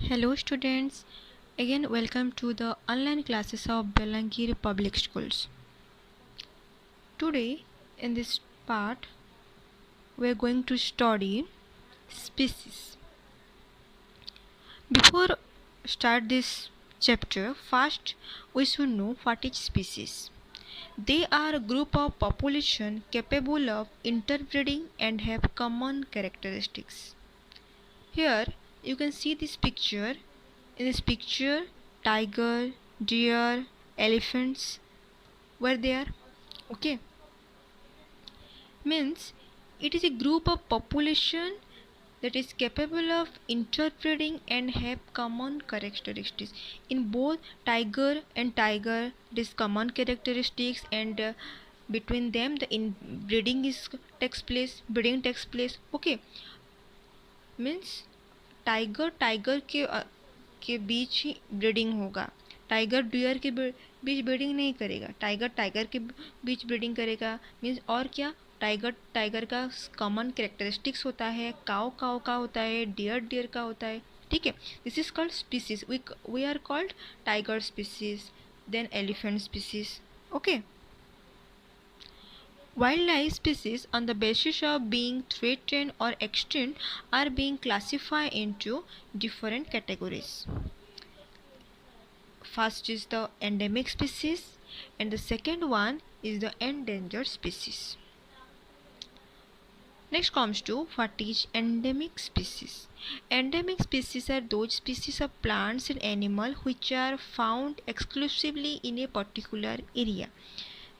Hello students, again welcome to the online classes of Belangiri Public Schools. Today in this part we are going to study species. Before start this chapter, first we should know what is species. They are a group of population capable of interbreeding and have common characteristics. Here you can see this picture. In this picture, tiger, deer, elephants were there. Okay, means it is a group of population that is capable of interbreeding and have common characteristics. In both tiger and tiger, this common characteristics and between them the inbreeding is takes place, breeding takes place. Okay, means tiger tiger के बीच ही breeding होगा. Tiger dear के बीच breeding नहीं करेगा. Tiger tiger के बीच breeding करेगा. Means और क्या, tiger tiger का कॉमन कैरेक्टरिस्टिक्स होता है, काऊ काऊ का होता है, डियर डियर का होता है. ठीक है, this is called species. We are called tiger species, then elephant species. Okay, wildlife species on the basis of being threatened or extinct are being classified into different categories. First is the endemic species and the second one is the endangered species. Next comes to what is endemic species. Endemic species are those species of plants and animals which are found exclusively in a particular area.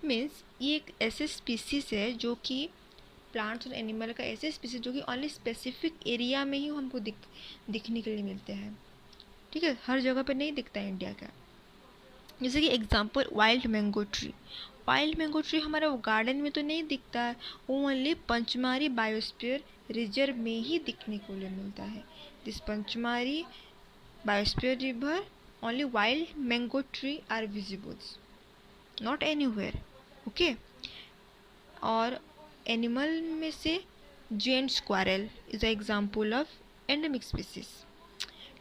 Means ये एक ऐसे species है जो कि plants और animal का ऐसे species जो कि ओनली स्पेसिफिक एरिया में ही हमको दिखने के लिए मिलते हैं. ठीक है, हर जगह पे नहीं दिखता है इंडिया का. जैसे कि example wild mango tree. Wild mango tree हमारा गार्डन में तो नहीं दिखता है, वो ओनली पंचमारी बायोस्फीयर रिजर्व में ही दिखने को लिए मिलता है. This Pachmarhi biosphere river only wild mango tree are visibles, not anywhere. Okay, और एनिमल में से giant squirrel is a example of endemic species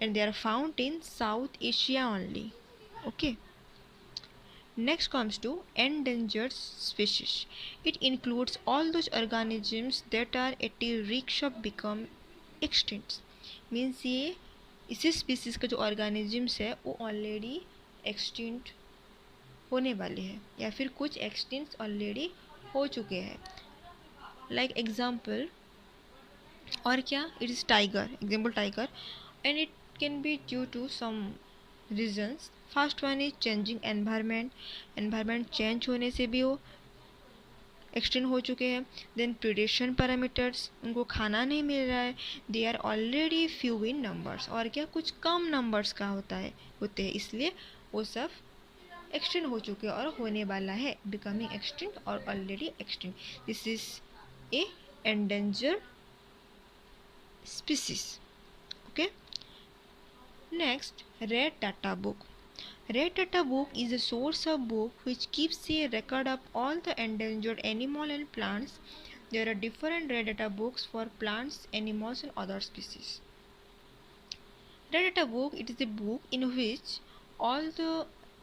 and they are found in south Asia only. Okay, next comes to endangered species. It includes all those organisms that are at a risk of become extinct. Means ये इसी species का जो organisms है वो already extinct होने वाले हैं या फिर कुछ एक्सटिंक्ट ऑलरेडी हो चुके हैं. लाइक एग्जाम्पल और क्या, it is tiger. Example tiger, and it can be due to some reasons. First one is changing environment. Environment change होने से भी वो एक्सटेंड हो चुके हैं. देन प्रीडेशन पैरामीटर्स, उनको खाना नहीं मिल रहा है. They are already few in numbers, और क्या कुछ कम नंबर्स का होते हैं, इसलिए वो सब एक्सटेंड हो चुके और होने वाला है, बिकमिंग एक्सटेंट और already extent. This is a endangered species. Okay, next red data book. Red Data Book is a source of book which keeps a record of all the endangered animal and plants. There are different Red Data books for plants, animals and other species. Red Data Book, it is a book in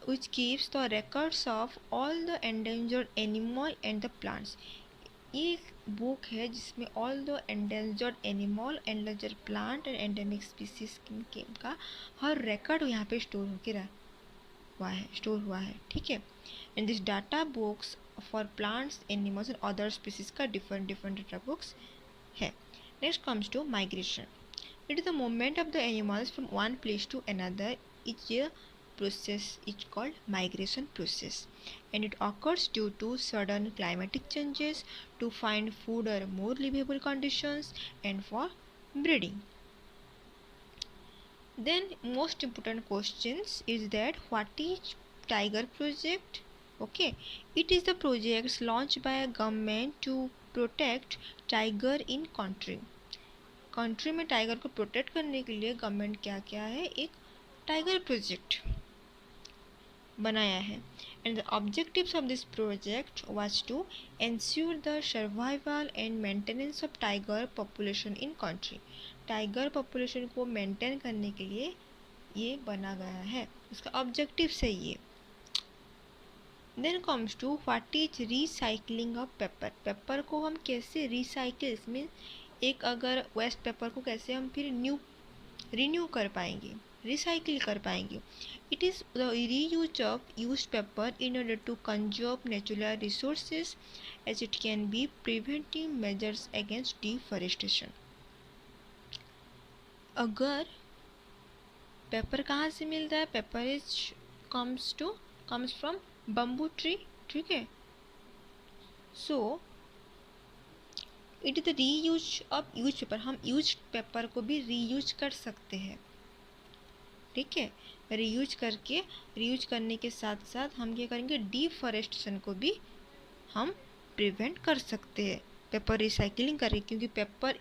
which keeps the records of all the endangered animal and the plants. ये एक book है जिसमें all the endangered animal, endangered plant and endemic species का हर record यहाँ पे store हुआ है. ठीक है, and this data books for plants, animals and other species का डिफरेंट डाटा बुक्स है. Next comes to migration. It is the movement of the animals from one place to another. It's a process is called migration process and it occurs due to sudden climatic changes to find food or more livable conditions and for breeding. Then most important questions is that what is Tiger Project? Okay, it is the project launched by a government to protect tiger in country में tiger को protect करने के लिए government क्या क्या है, एक tiger project बनाया है. And the objectives of this project was to ensure the survival and maintenance of tiger population in country. Tiger population को मेंटेन करने के लिए ये बना गया है, इसका ऑब्जेक्टिव सही है। Then comes to what is recycling of paper. Paper को हम कैसे रिसाइकिल, मीन एक अगर वेस्ट पेपर को कैसे हम फिर रिन्यू कर पाएंगे, रिसाइकिल कर पाएंगे। It is the reuse of used paper in order to conserve natural resources as it can be preventive measures against deforestation. अगर पेपर कहाँ से मिलता है, paper is comes from bamboo tree, ठीक है। So it is the reuse of use paper, हम use paper को भी रीयूज कर सकते हैं, ठीक है। रीयूज करने के साथ साथ हम क्या करेंगे, डिफॉरेस्टेशन को भी हम प्रिवेंट कर सकते हैं पेपर रिसाइकलिंग करें, क्योंकि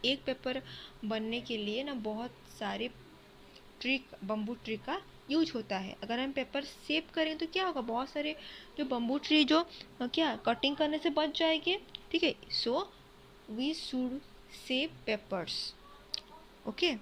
एक पेपर बनने के लिए ना बहुत सारे बम्बू ट्री का यूज होता है। अगर हम पेपर सेव करें तो क्या होगा, बहुत सारे जो बम्बू ट्री जो क्या कटिंग करने से बच जाएंगे, ठीक है। So we should save papers, okay.